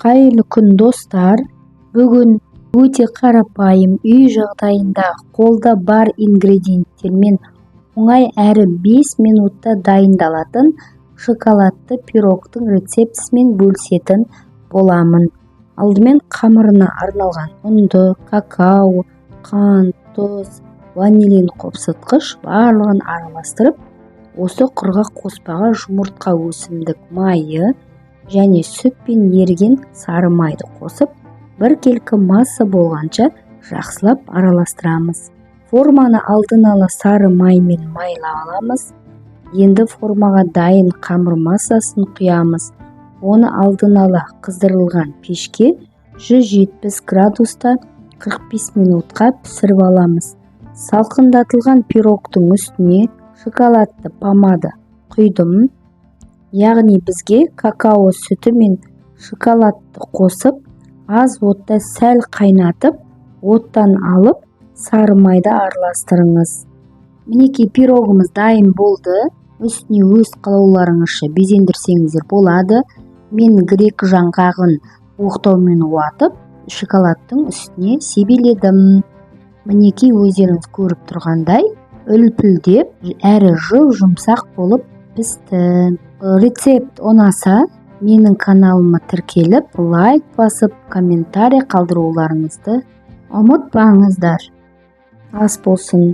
Қайырлы күн достар. Бүгін өте қарапайым үй жағдайында қолда бар ингредиенттермен оңай әрі 5 минутта дайындалатын шоколадты пирогтың рецептісімен бөлісетін боламын. Алдымен қамырына арналған ұнды, какао, қант, тұз, ванилин қопсытқыш барлығын араластырып, осы құрғақ қоспаға жұмыртқа өсімдік майы және сүтпен еріген сары майды қосып, біркелкі масса болғанша жақсылап араластырамыз. Форманы алдын ала сары маймен майлап аламыз. Енді формаға дайын қамыр массасын құямыз. Оны алдын ала қыздырылған пешке 170 градуста 45 минутқа пісіріп аламыз. Салқындатылған пирогтың үстіне шоколадты помада құйдым. Яғни бізге какао сүті мен шоколадты қосып, аз отта сәл қайнатып, оттан алып, сары майды араластырыңыз. Мінекей пирогымыз дайын болды. Үстіне өз қалауларыңызша безендірсеңіздер болады. Мен грек жаңғағын оқтаумен уатып, шоколадтың үстіне себеледім. Мінекей өздеріңіз көріп тұрғандай, үлпілдеп, әрі жұмсақ болып пісті. Рецепт ұнаса, менің каналыма тіркеліп, лайк басып, комментарий қалдыруларыңызды ұмытпаңыздар. Ас болсын.